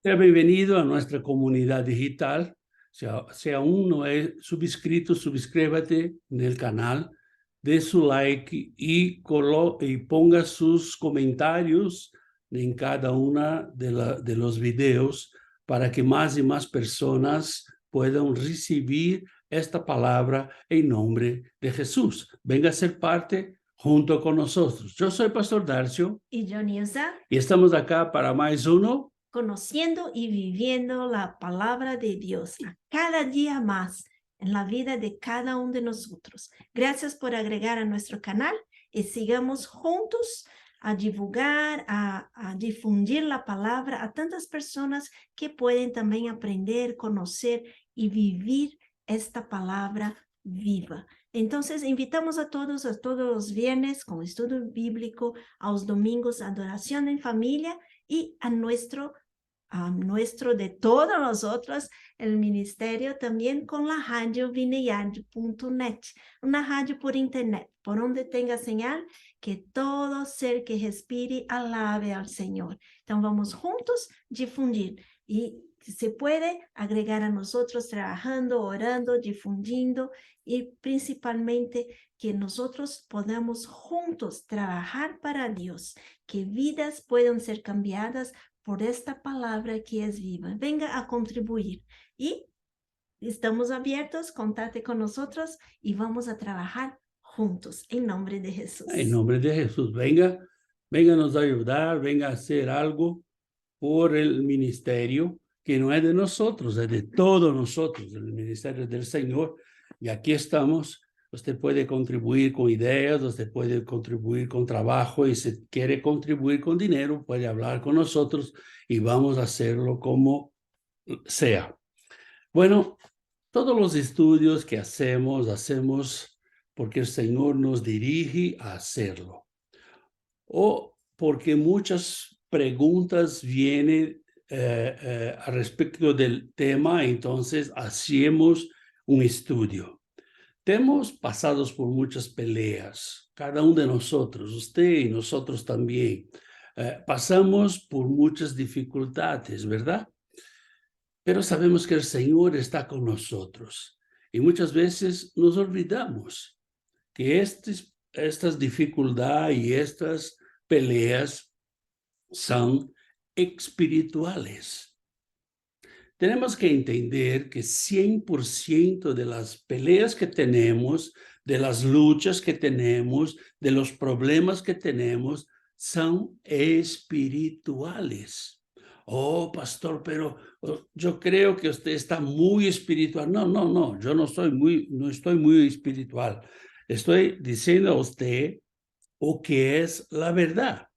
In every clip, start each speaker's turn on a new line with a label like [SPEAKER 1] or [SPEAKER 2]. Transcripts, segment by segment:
[SPEAKER 1] Sea bienvenido a nuestra comunidad digital. Si aún no es suscrito, suscríbete en el canal, dé su like y ponga sus comentarios en cada una de los videos para que más y más personas puedan recibir esta palabra en nombre de Jesús. Venga a ser parte junto con nosotros. Yo soy Pastor Darcio.
[SPEAKER 2] Y yo, Nilsa.
[SPEAKER 1] Y estamos acá para más uno.
[SPEAKER 2] Conociendo y viviendo la palabra de Dios a cada día más en la vida de cada uno de nosotros. Gracias por agregar a nuestro canal y sigamos juntos a divulgar, a difundir la palabra a tantas personas que pueden también aprender, conocer y vivir esta palabra viva. Entonces, invitamos a todos los viernes con estudio bíblico, a los domingos, adoración en familia y a nuestro de todos nosotros, el ministerio también con la radio vineyard.net, una radio por internet, por donde tenga señal, que todo ser que respire alabe al Señor. Entonces vamos juntos difundir y se puede agregar a nosotros trabajando, orando, difundiendo y principalmente que nosotros podamos juntos trabajar para Dios, que vidas puedan ser cambiadas por esta palabra que es viva. Venga a contribuir y estamos abiertos, contate con nosotros y vamos a trabajar juntos en nombre de Jesús.
[SPEAKER 1] En nombre de Jesús, venga a nos ayudar, venga a hacer algo por el ministerio que no es de nosotros, es de todos nosotros, el ministerio del Señor. Y aquí estamos. Usted puede contribuir con ideas, usted puede contribuir con trabajo y si quiere contribuir con dinero, puede hablar con nosotros y vamos a hacerlo como sea. Bueno, todos los estudios que hacemos porque el Señor nos dirige a hacerlo. O porque muchas preguntas vienen al respecto del tema, entonces hacemos un estudio. Hemos pasado por muchas peleas, cada uno de nosotros, usted y nosotros también. Pasamos por muchas dificultades, ¿verdad? Pero sabemos que el Señor está con nosotros. Y muchas veces nos olvidamos que estas dificultades y estas peleas son espirituales. Tenemos que entender que 100% de las peleas que tenemos, de las luchas que tenemos, de los problemas que tenemos, son espirituales. Oh, pastor, pero yo creo que usted está muy espiritual. No, yo no estoy muy espiritual. Estoy diciendo a usted o que es la verdad.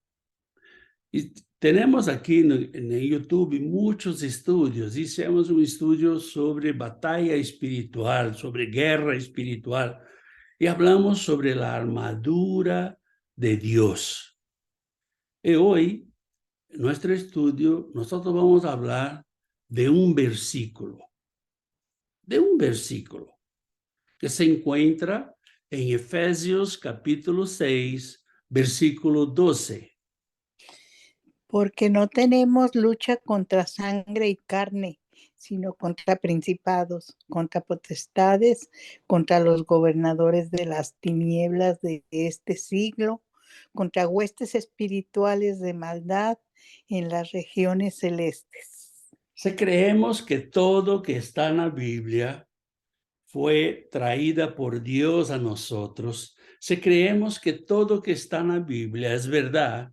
[SPEAKER 1] Y tenemos aquí en YouTube muchos estudios. Hicimos un estudio sobre batalla espiritual, sobre guerra espiritual. Y hablamos sobre la armadura de Dios. Y hoy, en nuestro estudio, nosotros vamos a hablar de un versículo. Que se encuentra en Efesios capítulo 6, versículo 12.
[SPEAKER 3] Porque no tenemos lucha contra sangre y carne, sino contra principados, contra potestades, contra los gobernadores de las tinieblas de este siglo, contra huestes espirituales de maldad en las regiones celestes.
[SPEAKER 1] Si creemos que todo que está en la Biblia fue traída por Dios a nosotros, si creemos que todo que está en la Biblia es verdad,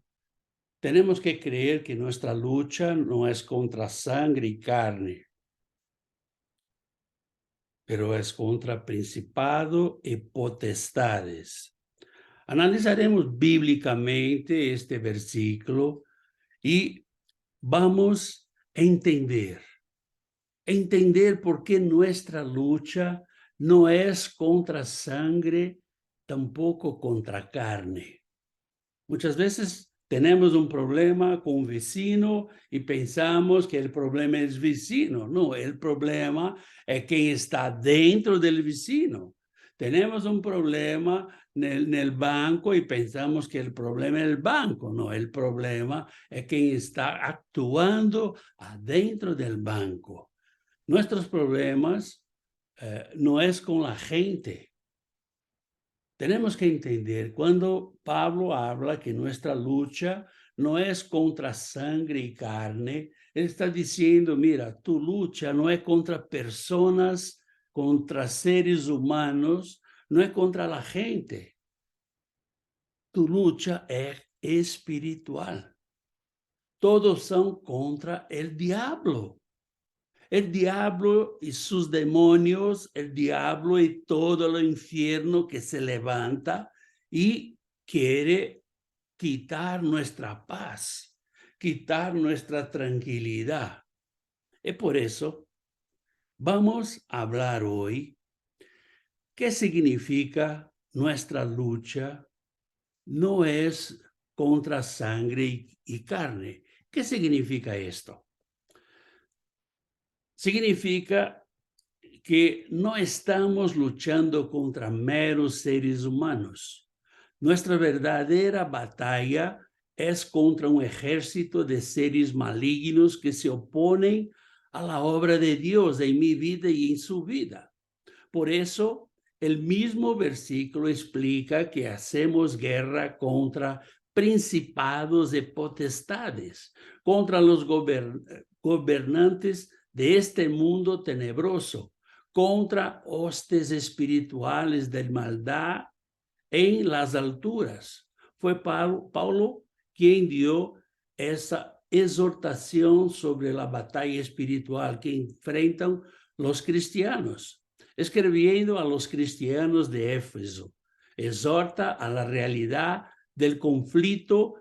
[SPEAKER 1] tenemos que creer que nuestra lucha no es contra sangre y carne, pero es contra principado y potestades. Analizaremos bíblicamente este versículo y vamos a entender por qué nuestra lucha no es contra sangre, tampoco contra carne. Muchas veces tenemos un problema con un vecino y pensamos que el problema es vecino. No, el problema es quien está dentro del vecino. Tenemos un problema en el banco y pensamos que el problema es el banco. No, el problema es quien está actuando adentro del banco. Nuestros problemas no es con la gente. Tenemos que entender, cuando Pablo habla que nuestra lucha no es contra sangre y carne, él está diciendo, mira, tu lucha no es contra personas, contra seres humanos, no es contra la gente. Tu lucha es espiritual. Todos son contra el diablo. El diablo y sus demonios, el diablo y todo el infierno que se levanta y quiere quitar nuestra paz, quitar nuestra tranquilidad. Y por eso vamos a hablar hoy qué significa nuestra lucha no es contra sangre y carne. ¿Qué significa esto? Significa que no estamos luchando contra meros seres humanos. Nuestra verdadera batalla es contra un ejército de seres malignos que se oponen a la obra de Dios en mi vida y en su vida. Por eso, el mismo versículo explica que hacemos guerra contra principados y potestades, contra los gobernantes de este mundo tenebroso, contra hostes espirituales de maldad en las alturas. Fue Paulo quien dio esa exhortación sobre la batalla espiritual que enfrentan los cristianos, escribiendo a los cristianos de Éfeso. Exhorta a la realidad del conflicto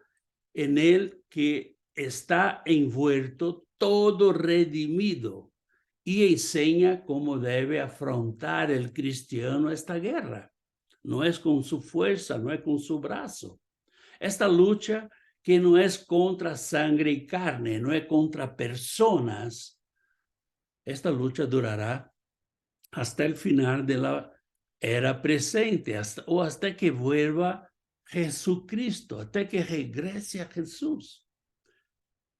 [SPEAKER 1] en el que está envuelto todo redimido y enseña cómo debe afrontar el cristiano esta guerra. No es con su fuerza, no es con su brazo. Esta lucha que no es contra sangre y carne, no es contra personas, esta lucha durará hasta el final de la era presente, hasta que vuelva Jesucristo, hasta que regrese a Jesús.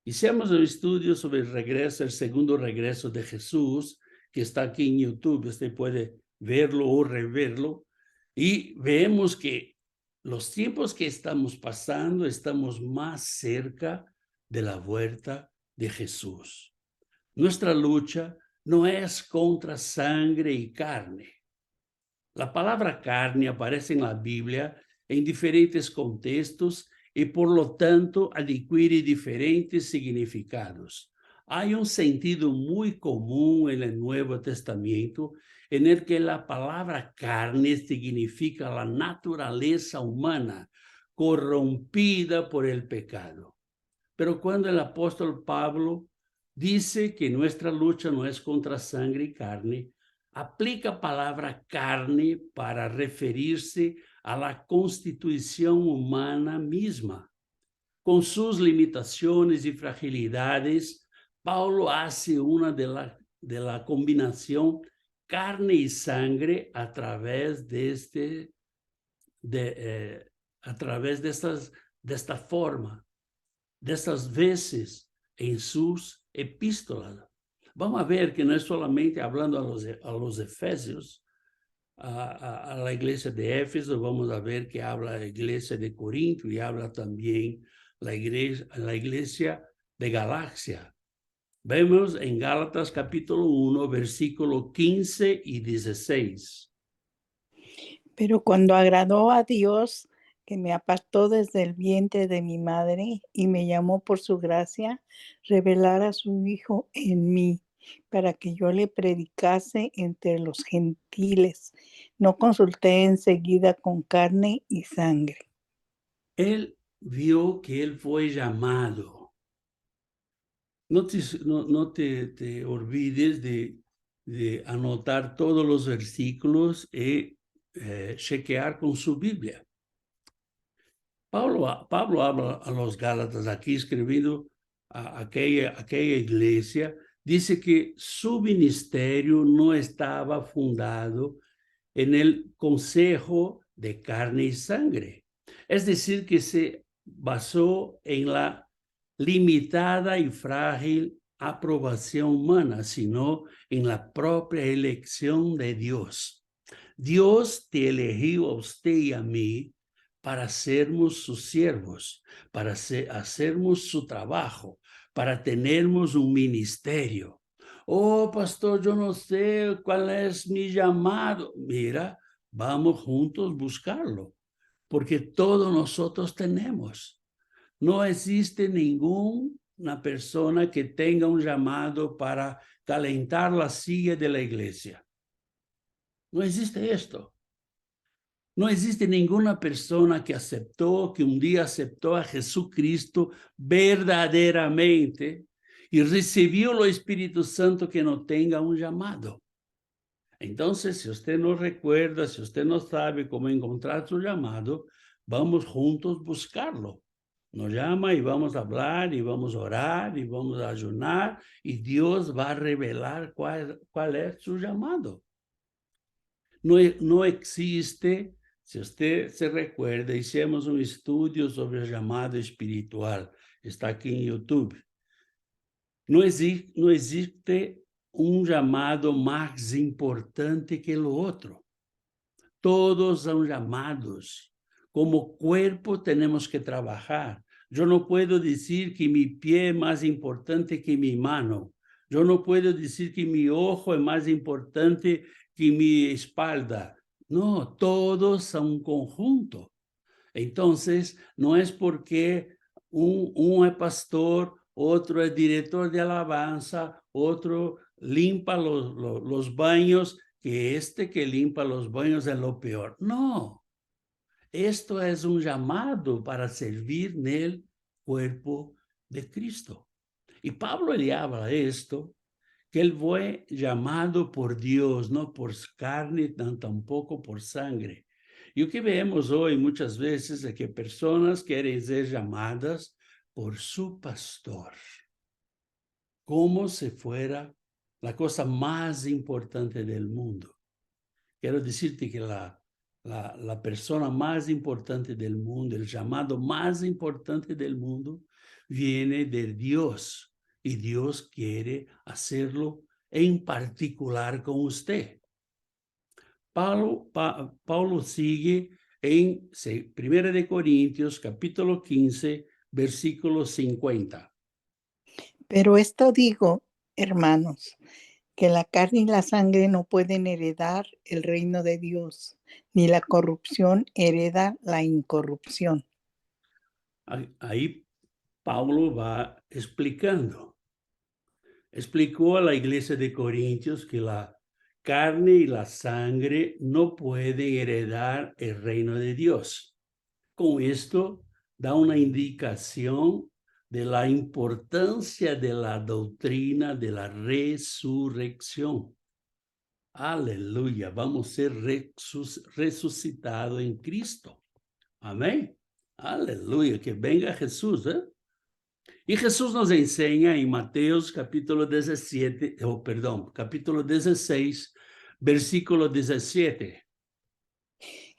[SPEAKER 1] Hicimos un estudio sobre el regreso, el segundo regreso de Jesús, que está aquí en YouTube. Usted puede verlo o reverlo. Y vemos que los tiempos que estamos pasando, estamos más cerca de la vuelta de Jesús. Nuestra lucha no es contra sangre y carne. La palabra carne aparece en la Biblia en diferentes contextos y por lo tanto adquiere diferentes significados. Hay un sentido muy común en el Nuevo Testamento en el que la palabra carne significa la naturaleza humana corrompida por el pecado. Pero cuando el apóstol Pablo dice que nuestra lucha no es contra sangre y carne, aplica palabra carne para referirse a la constitución humana misma. Con sus limitaciones y fragilidades, Pablo hace una de la combinación carne y sangre a través de esta forma, de estas veces en sus epístolas. Vamos a ver que no es solamente hablando a los efesios, a la iglesia de Éfeso, vamos a ver que habla la iglesia de Corinto y habla también la iglesia de Galacia. Vemos en Gálatas capítulo 1, versículo 15 y 16.
[SPEAKER 3] Pero cuando agradó a Dios, que me apartó desde el vientre de mi madre y me llamó por su gracia, revelar a su Hijo en mí, para que yo le predicase entre los gentiles. No consulté enseguida con carne y sangre.
[SPEAKER 1] Él vio que él fue llamado. No te olvides de anotar todos los versículos y chequear con su Biblia. Pablo habla a los Gálatas aquí escribiendo a aquella iglesia, dice que su ministerio no estaba fundado en el consejo de carne y sangre. Es decir, que se basó en la limitada y frágil aprobación humana, sino en la propia elección de Dios. Dios te eligió a usted y a mí para sermos sus siervos, para hacermos su trabajo, para tenermos un ministerio. Oh, pastor, yo no sé cuál es mi llamado. Mira, vamos juntos a buscarlo, porque todos nosotros tenemos. No existe ninguna persona que tenga un llamado para calentar la silla de la iglesia. No existe esto. No existe ninguna persona que un día aceptó a Jesucristo verdaderamente y recibió el Espíritu Santo que no tenga un llamado. Entonces, si usted no recuerda, si usted no sabe cómo encontrar su llamado, vamos juntos a buscarlo. Nos llama y vamos a hablar y vamos a orar y vamos a ayunar y Dios va a revelar cuál es su llamado. No existe, si usted se recuerda, hicimos un estudio sobre el llamado espiritual. Está aquí en YouTube. No existe un llamado más importante que el otro. Todos son llamados. Como cuerpo tenemos que trabajar. Yo no puedo decir que mi pie es más importante que mi mano. Yo no puedo decir que mi ojo es más importante que mi espalda. No, todos son un conjunto. Entonces, no es porque un es pastor, otro es director de alabanza, otro limpa los baños, que que limpa los baños es lo peor. No, esto es un llamado para servir en el cuerpo de Cristo. Y Pablo le habla esto, que él fue llamado por Dios, no por carne, tampoco por sangre. Y lo que vemos hoy muchas veces es que personas quieren ser llamadas por su pastor, como si fuera la cosa más importante del mundo. Quiero decirte que la persona más importante del mundo, el llamado más importante del mundo, viene de Dios. Y Dios quiere hacerlo en particular con usted. Paulo sigue en 1 Corintios, capítulo 15, versículo 50.
[SPEAKER 3] Pero esto digo, hermanos, que la carne y la sangre no pueden heredar el reino de Dios, ni la corrupción hereda la incorrupción.
[SPEAKER 1] Ahí Paulo va explicando. Explicó a la iglesia de Corintios que la carne y la sangre no pueden heredar el reino de Dios. Con esto da una indicación de la importancia de la doctrina de la resurrección. Aleluya, vamos a ser resucitados en Cristo. Amén. Aleluya, que venga Jesús, ¿eh? Y Jesús nos enseña en Mateos capítulo 17, capítulo 16, versículo 17.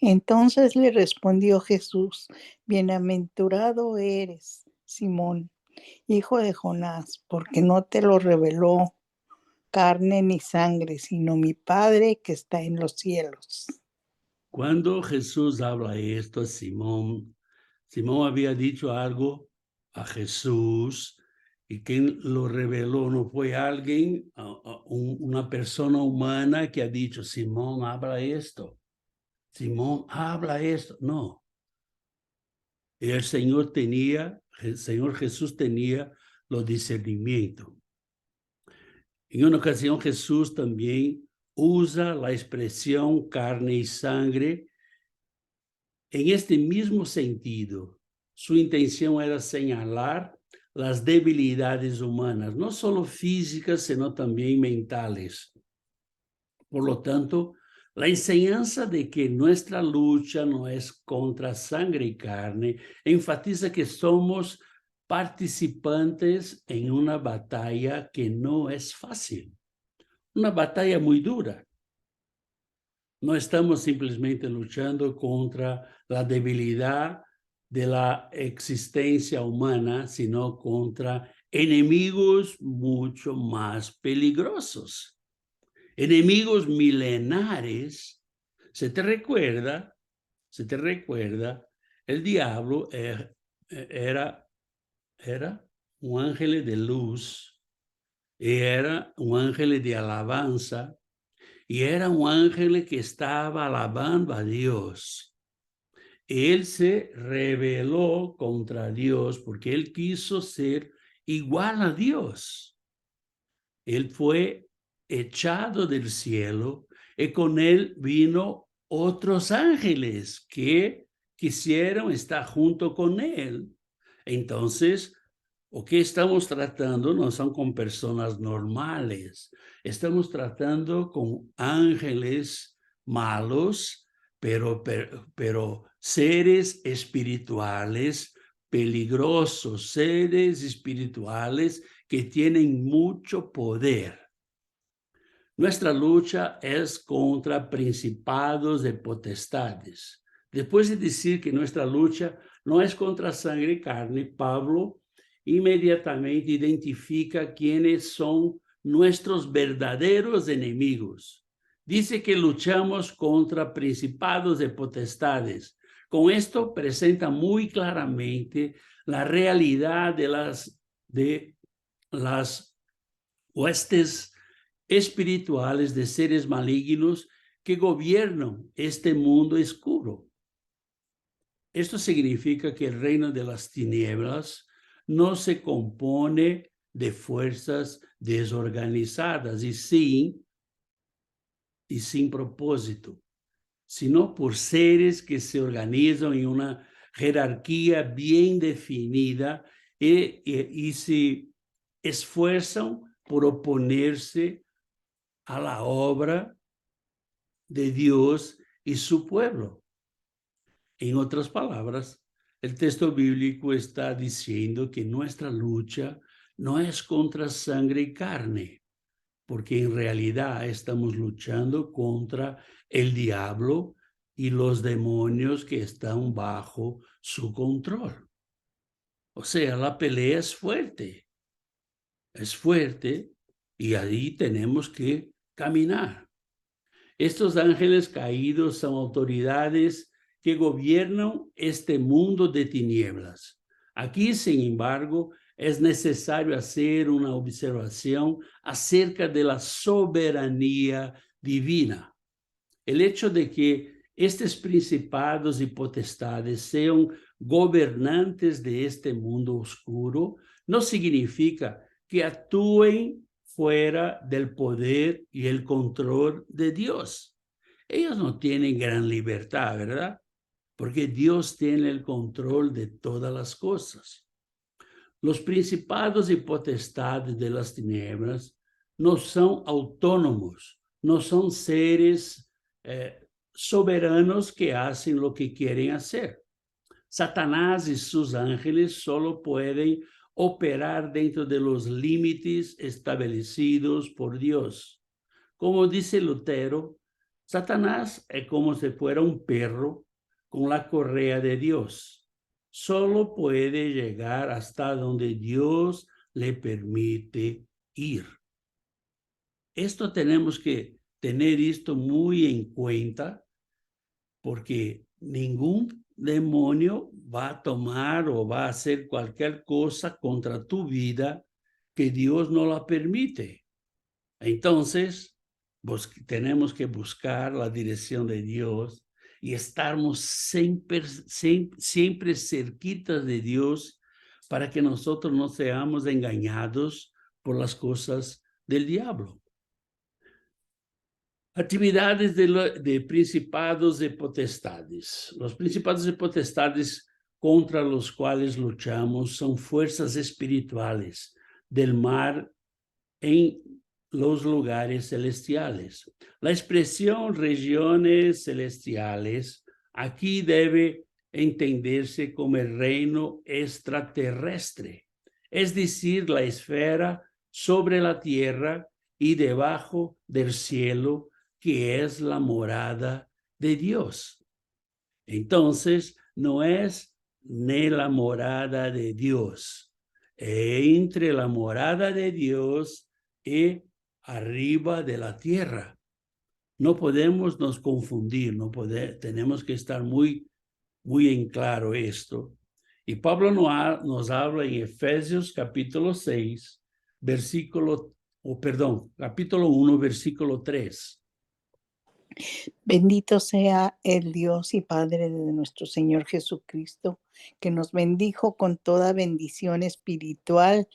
[SPEAKER 3] Entonces le respondió Jesús, bienaventurado eres, Simón, hijo de Jonás, porque no te lo reveló carne ni sangre, sino mi Padre que está en los cielos.
[SPEAKER 1] Cuando Jesús habla esto a Simón, Simón había dicho algo a Jesús y quien lo reveló no fue alguien, una persona humana que ha dicho, Simón, habla esto. Simón, habla esto. No. El Señor Jesús tenía los discernimientos. En una ocasión Jesús también usa la expresión carne y sangre en este mismo sentido. Su intención era señalar las debilidades humanas, no solo físicas, sino también mentales. Por lo tanto, la enseñanza de que nuestra lucha no es contra sangre y carne enfatiza que somos participantes en una batalla que no es fácil, una batalla muy dura. No estamos simplemente luchando contra la debilidad de la existencia humana, sino contra enemigos mucho más peligrosos. Enemigos milenares. ¿Se te recuerda? El diablo era un ángel de luz, era un ángel de alabanza, y era un ángel que estaba alabando a Dios. Él se rebeló contra Dios porque él quiso ser igual a Dios. Él fue echado del cielo y con él vino otros ángeles que quisieron estar junto con él. Entonces, o que estamos tratando no son con personas normales, estamos tratando con ángeles malos, pero seres espirituales peligrosos, seres espirituales que tienen mucho poder. Nuestra lucha es contra principados y potestades. Después de decir que nuestra lucha no es contra sangre y carne, Pablo inmediatamente identifica quiénes son nuestros verdaderos enemigos. Dice que luchamos contra principados y potestades. Con esto presenta muy claramente la realidad de las huestes espirituales de seres malignos que gobiernan este mundo oscuro. Esto significa que el reino de las tinieblas no se compone de fuerzas desorganizadas y sin propósito, sino por seres que se organizan en una jerarquía bien definida y se esfuerzan por oponerse a la obra de Dios y su pueblo. En otras palabras, el texto bíblico está diciendo que nuestra lucha no es contra sangre y carne, porque en realidad estamos luchando contra el diablo y los demonios que están bajo su control. O sea, la pelea es fuerte y ahí tenemos que caminar. Estos ángeles caídos son autoridades que gobiernan este mundo de tinieblas. Aquí, sin embargo, es necesario hacer una observación acerca de la soberanía divina. El hecho de que estos principados y potestades sean gobernantes de este mundo oscuro no significa que actúen fuera del poder y el control de Dios. Ellos no tienen gran libertad, ¿verdad? Porque Dios tiene el control de todas las cosas. Los principados y potestades de las tinieblas no son autónomos, no son seres soberanos que hacen lo que quieren hacer. Satanás y sus ángeles solo pueden operar dentro de los límites establecidos por Dios. Como dice Lutero, Satanás es como si fuera un perro con la correa de Dios. Solo puede llegar hasta donde Dios le permite ir. Esto tenemos que tener esto muy en cuenta, porque ningún demonio va a tomar o va a hacer cualquier cosa contra tu vida que Dios no la permite. Entonces, tenemos que buscar la dirección de Dios y estarmos siempre cerquitas de Dios para que nosotros no seamos engañados por las cosas del diablo. Actividades de principados y potestades. Los principados y potestades contra los cuales luchamos son fuerzas espirituales del mar en los lugares celestiales. La expresión regiones celestiales aquí debe entenderse como el reino extraterrestre, es decir, la esfera sobre la tierra y debajo del cielo que es la morada de Dios. Entonces, no es ni la morada de Dios, entre la morada de Dios y arriba de la tierra. No podemos nos confundir, tenemos que estar muy en claro esto. Y Pablo nos habla en Efesios capítulo 6, capítulo 1, versículo 3.
[SPEAKER 3] Bendito sea el Dios y Padre de nuestro Señor Jesucristo, que nos bendijo con toda bendición espiritual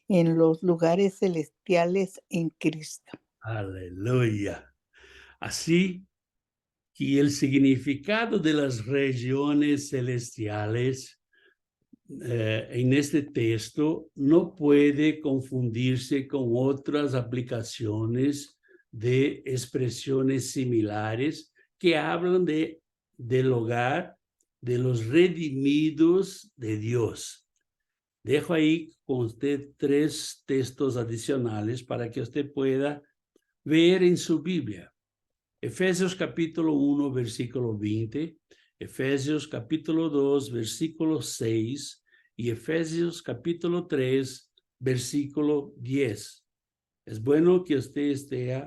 [SPEAKER 3] en los lugares celestiales en Cristo.
[SPEAKER 1] Aleluya. Así que el significado de las regiones celestiales en este texto no puede confundirse con otras aplicaciones de expresiones similares que hablan del hogar de los redimidos de Dios. Dejo ahí con usted 3 textos adicionales para que usted pueda ver en su Biblia. Efesios capítulo 1, versículo 20, Efesios capítulo 2, versículo 6 y Efesios capítulo 3, versículo 10. Es bueno que usted esté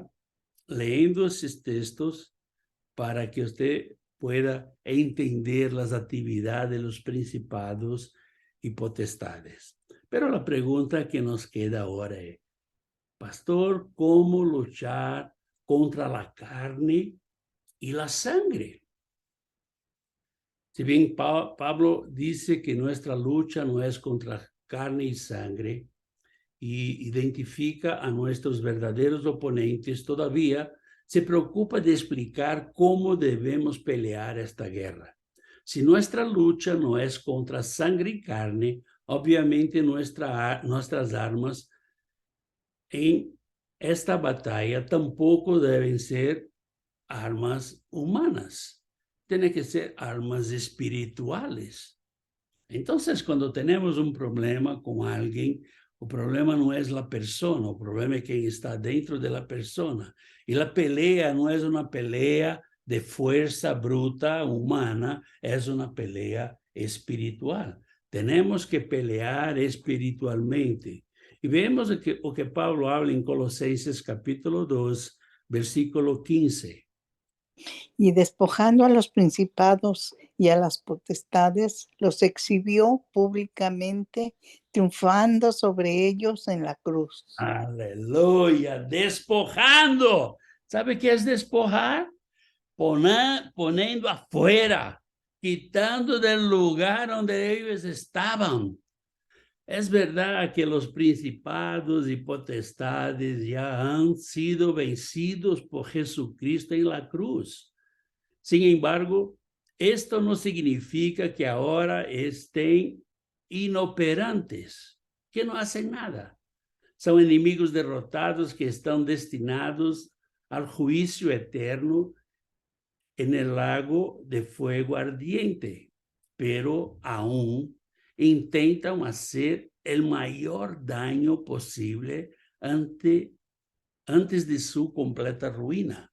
[SPEAKER 1] leyendo esos textos para que usted pueda entender las actividades de los principados y potestades. Pero la pregunta que nos queda ahora es, pastor, ¿cómo luchar contra la carne y la sangre? Si bien Pablo dice que nuestra lucha no es contra carne y sangre y identifica a nuestros verdaderos oponentes, todavía se preocupa de explicar cómo debemos pelear esta guerra. Si nuestra lucha no es contra sangre y carne, obviamente nuestras armas en esta batalla tampoco deben ser armas humanas, tienen que ser armas espirituales. Entonces, cuando tenemos un problema con alguien, el problema no es la persona, el problema es quien está dentro de la persona. Y la pelea no es una pelea de fuerza bruta humana, es una pelea espiritual. Tenemos que pelear espiritualmente. Y vemos lo que Pablo habla en Colosenses capítulo 2, versículo 15.
[SPEAKER 3] Y despojando a los principados y a las potestades, los exhibió públicamente, triunfando sobre ellos en la cruz.
[SPEAKER 1] Aleluya, despojando. ¿Sabe qué es despojar? Poniendo afuera, quitando del lugar donde ellos estaban. Es verdad que los principados y potestades ya han sido vencidos por Jesucristo en la cruz. Sin embargo, esto no significa que ahora estén inoperantes, que no hacen nada. Son enemigos derrotados que están destinados al juicio eterno en el lago de fuego ardiente, pero aún intentan hacer el mayor daño posible antes de su completa ruina.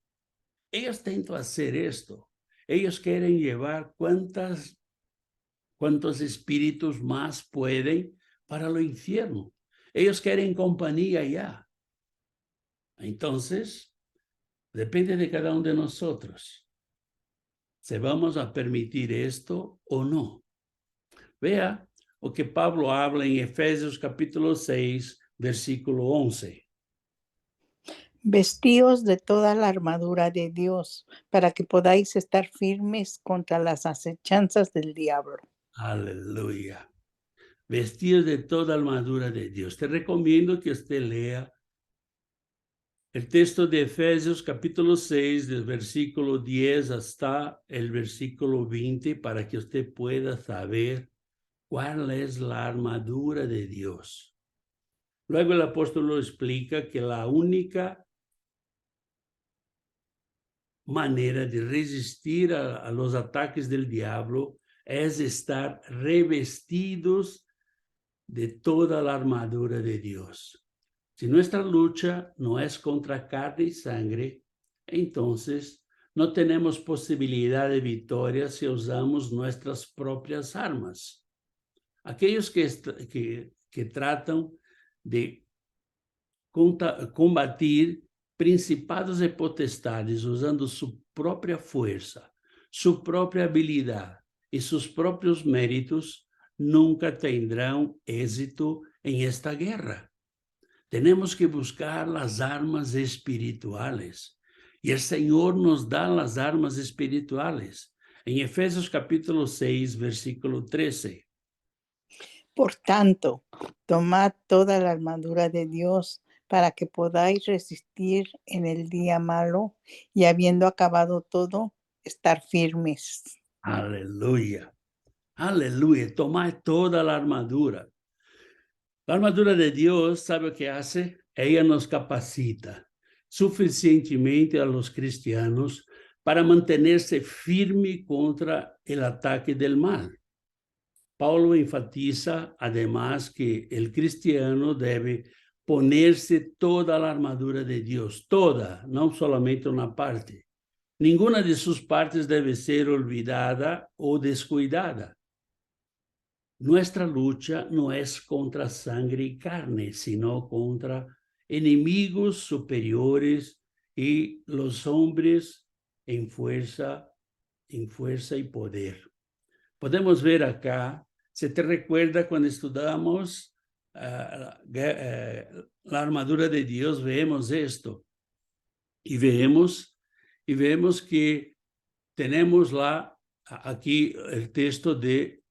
[SPEAKER 1] Ellos intentan hacer esto. Ellos quieren llevar cuantos espíritus más pueden para el infierno. Ellos quieren compañía ya. Entonces, depende de cada uno de nosotros si vamos a permitir esto o no. Vea o que Pablo habla en Efesios capítulo 6, versículo 11.
[SPEAKER 3] Vestíos de toda la armadura de Dios, para que podáis estar firmes contra las acechanzas del diablo.
[SPEAKER 1] Aleluya. Vestíos de toda la armadura de Dios. Te recomiendo que usted lea el texto de Efesios capítulo 6, del versículo 10 hasta el versículo 20, para que usted pueda saber cuál es la armadura de Dios. Luego el apóstol explica que la única manera de resistir a los ataques del diablo es estar revestidos de toda la armadura de Dios. Si nuestra lucha no es contra carne y sangre, entonces no tenemos posibilidad de victoria si usamos nuestras propias armas. Aquellos que tratan de combatir principados e potestades usando sua própria força, sua própria habilidade e seus próprios méritos, nunca tendrão êxito em esta guerra. Temos que buscar as armas espirituais. E o Senhor nos dá as armas espirituais. Em Efésios capítulo 6, versículo 13.
[SPEAKER 3] Por tanto, tomad toda la armadura de Dios para que podáis resistir en el día malo y habiendo acabado todo, estar firmes.
[SPEAKER 1] Aleluya. Aleluya. Tomad toda la armadura. La armadura de Dios, ¿sabe o que hace? Ella nos capacita suficientemente a los cristianos para mantenerse firme contra el ataque del mal. Paulo enfatiza además que el cristiano debe ponerse toda la armadura de Dios, toda, no solamente una parte. Ninguna de sus partes debe ser olvidada o descuidada. Nuestra lucha no es contra sangre y carne, sino contra enemigos superiores y los hombres en fuerza y poder. Podemos ver acá, se te recuerda cuando estudiamos la armadura de Dios, vemos esto, y vemos que tenemos aquí el texto de,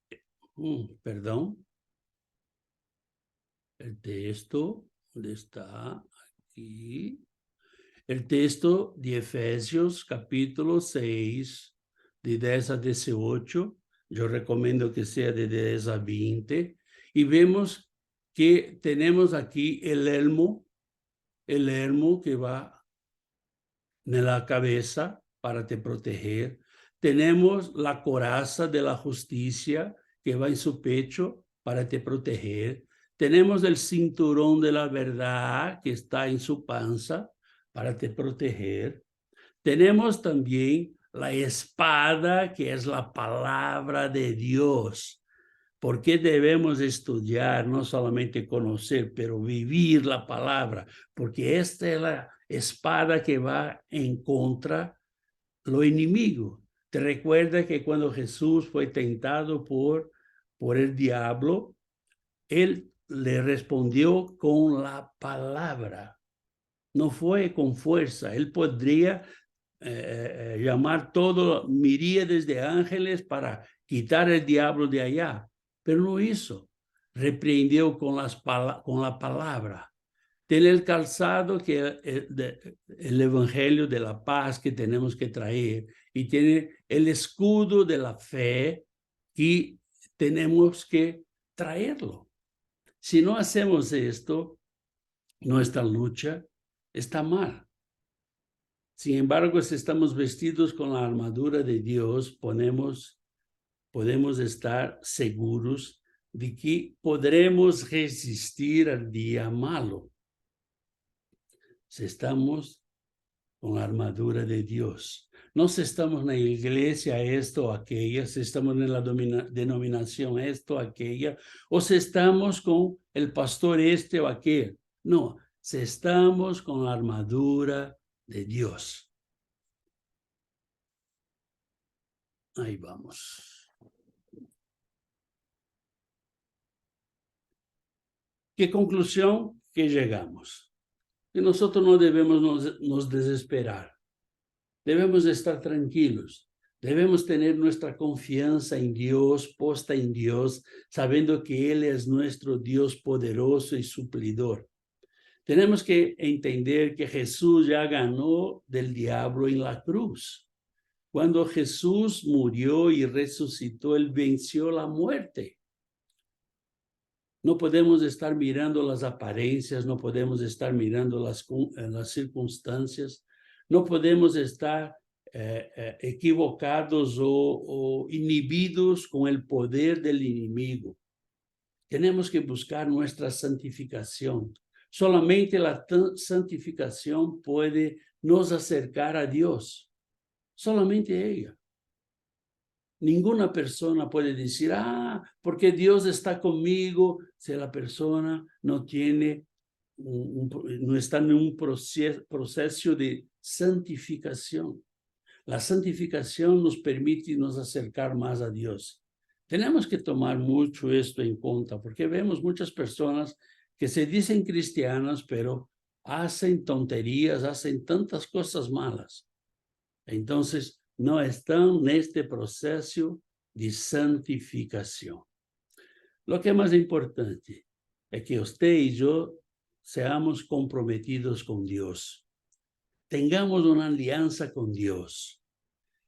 [SPEAKER 1] el texto, ¿dónde está? Aquí. El texto de Efesios, capítulo 6, de 10 a 18, yo recomiendo que sea de 10 a 20, y vemos que tenemos aquí el elmo que va en la cabeza para te proteger. Tenemos la coraza de la justicia que va en su pecho para te proteger. Tenemos el cinturón de la verdad que está en su panza para te proteger. Tenemos también la espada que es la palabra de Dios. ¿Por qué debemos estudiar, no solamente conocer, pero vivir la palabra? Porque esta es la espada que va en contra lo enemigo. Te recuerda que cuando Jesús fue tentado por el diablo, él le respondió con la palabra. No fue con fuerza. Él podría llamar todo miríades de ángeles para quitar el diablo de allá, pero no hizo. Reprendió con la palabra. Tiene el calzado que el evangelio de la paz que tenemos que traer, y tiene el escudo de la fe y tenemos que traerlo. Si no hacemos esto, nuestra lucha está mal. Sin embargo, si estamos vestidos con la armadura de Dios, podemos estar seguros de que podremos resistir al día malo. Si estamos con la armadura de Dios. No si estamos en la iglesia esto o aquella, si estamos en la denominación esto o aquella, o si estamos con el pastor este o aquel. No, si estamos con la armadura de Dios. Ahí vamos. ¿Qué conclusión que llegamos? Que nosotros no debemos nos desesperar. Debemos estar tranquilos. Debemos tener nuestra confianza en Dios, puesta en Dios, sabiendo que Él es nuestro Dios poderoso y suplidor. Tenemos que entender que Jesús ya ganó del diablo en la cruz. Cuando Jesús murió y resucitó, Él venció la muerte. No podemos estar mirando las apariencias, no podemos estar mirando las circunstancias, no podemos estar equivocados o inhibidos con el poder del enemigo. Tenemos que buscar nuestra santificación, Solamente la santificación puede nos acercar a Dios. Solamente ella. Ninguna persona puede decir, porque Dios está conmigo, si la persona no tiene, no está en un proceso de santificación. La santificación nos permite nos acercar más a Dios. Tenemos que tomar mucho esto en cuenta, porque vemos muchas personas que se dicen cristianas, pero hacen tonterías, hacen tantas cosas malas. Entonces, no están en este proceso de santificación. Lo que es más importante es que usted y yo seamos comprometidos con Dios. Tengamos una alianza con Dios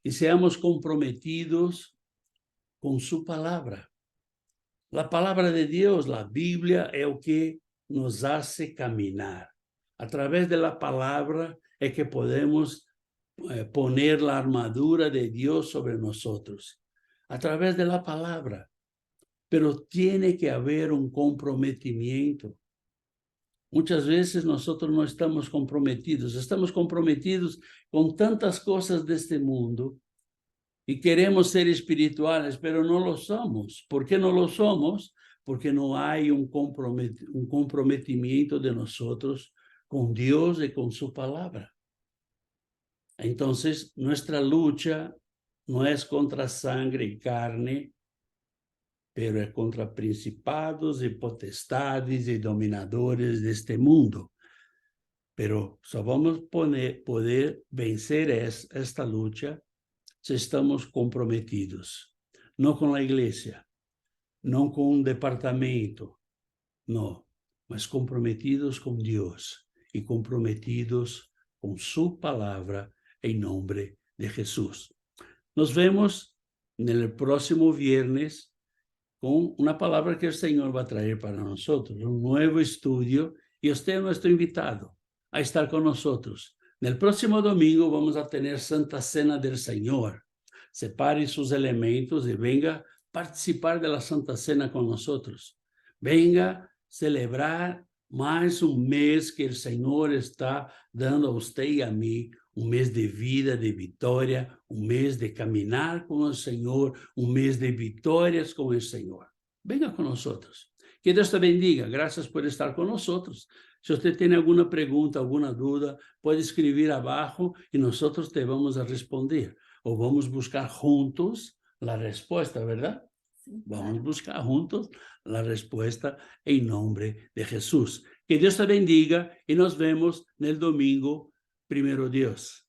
[SPEAKER 1] y seamos comprometidos con su palabra. La palabra de Dios, la Biblia, es lo que nos hace caminar. A través de la palabra es que podemos poner la armadura de Dios sobre nosotros. A través de la palabra. Pero tiene que haber un comprometimiento. Muchas veces nosotros no estamos comprometidos con tantas cosas de este mundo y queremos ser espirituales, pero no lo somos. ¿Por qué no lo somos? Porque no hay un comprometimiento de nosotros con Dios y con su palabra. Entonces, nuestra lucha no es contra sangre y carne, pero es contra principados y potestades y dominadores de este mundo. Pero só vamos poder vencer esta lucha si estamos comprometidos. No con la iglesia, no con un departamento, no, mas comprometidos con Dios y comprometidos con su palabra en nombre de Jesús. Nos vemos en el próximo viernes con una palabra que el Señor va a traer para nosotros, un nuevo estudio, y usted es nuestro invitado a estar con nosotros. En el próximo domingo vamos a tener Santa Cena del Señor. Separe sus elementos y venga participar de la Santa Cena con nosotros. Venga celebrar más un mes que el Señor está dando a usted y a mí, un mes de vida, de victoria, un mes de caminar con el Señor, un mes de victorias con el Señor. Venga con nosotros. Que Dios te bendiga. Gracias por estar con nosotros. Si usted tiene alguna pregunta, alguna duda, puede escribir abajo y nosotros te vamos a responder. O vamos a buscar juntos la respuesta, ¿verdad? Vamos a buscar juntos la respuesta en nombre de Jesús. Que Dios te bendiga y nos vemos en el domingo, primero Dios.